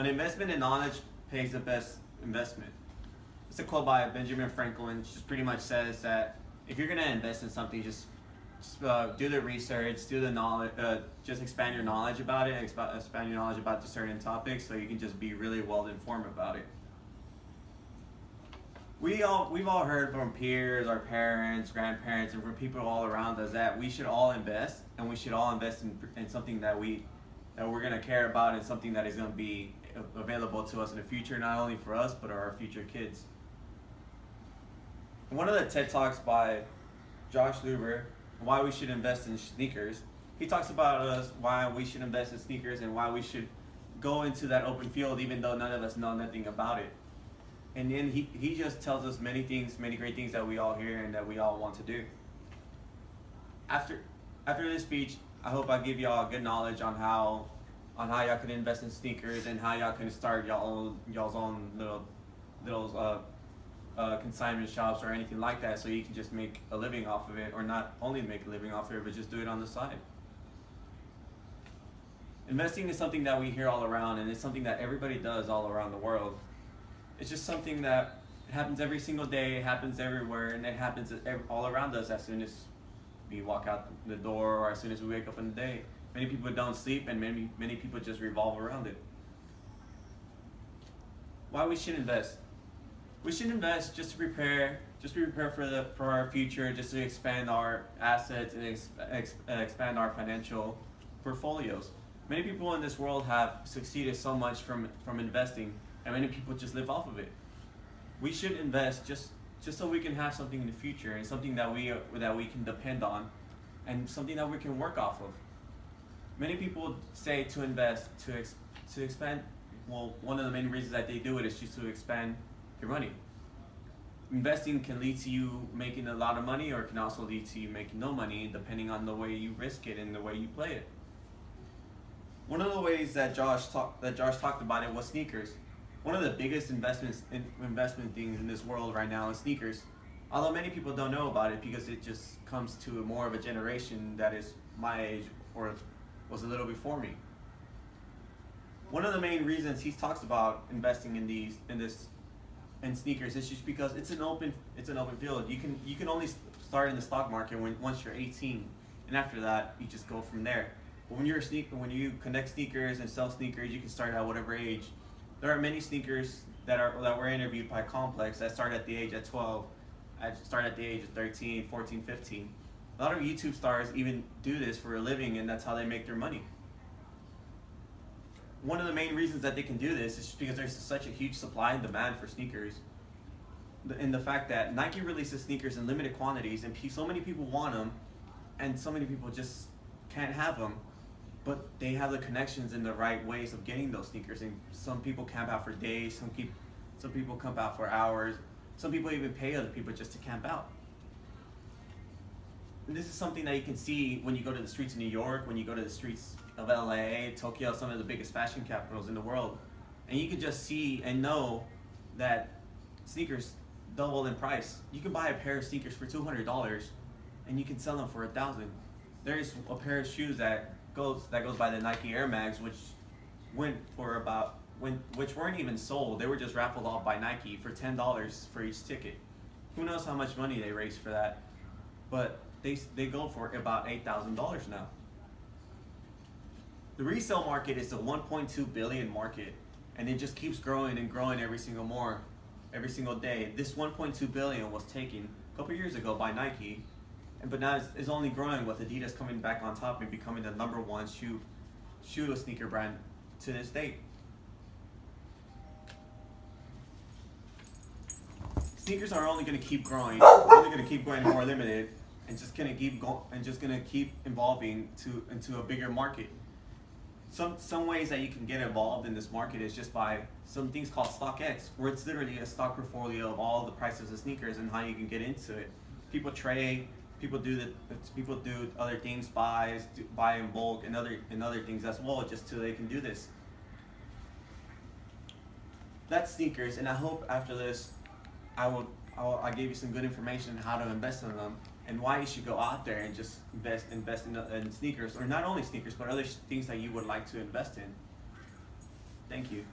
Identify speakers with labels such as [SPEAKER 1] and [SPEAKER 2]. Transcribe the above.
[SPEAKER 1] An investment in knowledge pays the best investment. It's a quote by Benjamin Franklin. It just pretty much says that if you're gonna invest in something, just do the research, do the knowledge, just expand your knowledge about it, expand your knowledge about the certain topics, so you can just be really well informed about it. We've all heard from peers, our parents, grandparents, and from people all around us that we should all invest, and we should all invest in something that we're gonna care about, and something that is gonna be available to us in the future, not only for us but our future kids. One of the TED Talks by Josh Luber, why we should invest in sneakers, he talks about why we should invest in sneakers and why we should go into that open field even though none of us know nothing about it. And then he just tells us many things, many great things that we all hear and that we all want to do. After this speech, I hope I give y'all good knowledge on how y'all can invest in sneakers and how y'all can start y'all's own little consignment shops or anything like that, so you can just make a living off of it, or not only make a living off of it, but just do it on the side. Investing is something that we hear all around, and it's something that everybody does all around the world. It's just something that happens every single day, it happens everywhere, and it happens all around us as soon as we walk out the door or as soon as we wake up in the day. Many people don't sleep, and many people just revolve around it. Why we should invest? We should invest just to prepare for our future, just to expand our assets and expand our financial portfolios. Many people in this world have succeeded so much from investing, and many people just live off of it. We should invest just so we can have something in the future, and something that we can depend on, and something that we can work off of. Many people say to invest to expand. Well, one of the main reasons that they do it is just to expand your money. Investing can lead to you making a lot of money, or it can also lead to you making no money, depending on the way you risk it and the way you play it. One of the ways that Josh talked about it was sneakers. One of the biggest investment things in this world right now is sneakers. Although many people don't know about it because it just comes to more of a generation that is my age or was a little before me. One of the main reasons he talks about investing in sneakers is just because it's an open field. You can only start in the stock market once you're 18, and after that you just go from there. But when you connect sneakers and sell sneakers, you can start at whatever age. There are many sneakers that were interviewed by Complex that start at the age of 12, start at the age of 13, 14, 15. A lot of YouTube stars even do this for a living, and that's how they make their money. One of the main reasons that they can do this is just because there's such a huge supply and demand for sneakers. And the fact that Nike releases sneakers in limited quantities, and so many people want them, and so many people just can't have them, but they have the connections and the right ways of getting those sneakers. And some people camp out for days, some people camp out for hours, some people even pay other people just to camp out. And this is something that you can see when you go to the streets of New York, when you go to the streets of LA, Tokyo, some of the biggest fashion capitals in the world. And you can just see and know that sneakers double in price. You can buy a pair of sneakers for $200 and you can sell them for $1,000. There's a pair of shoes that goes by the Nike Air Mags, which weren't even sold. They were just raffled off by Nike for $10 for each ticket. Who knows how much money they raised for that? But they go for about $8,000 now. The resale market is a 1.2 billion market, and it just keeps growing and growing every single day. This 1.2 billion was taken a couple years ago by Nike, but now it's only growing with Adidas coming back on top and becoming the number one shoe sneaker brand to this date. Sneakers are only going to keep growing. They're only going to keep going more limited, and just going to keep evolving into a bigger market. Some ways that you can get involved in this market is just by some things called StockX, where it's literally a stock portfolio of all the prices of sneakers and how you can get into it. People trade, people do other things, buy in bulk and other things as well, just so they can do this. That's sneakers, and I hope after this, I gave you some good information on how to invest in them and why you should go out there and just invest in sneakers, or not only sneakers, but other things that you would like to invest in. Thank you.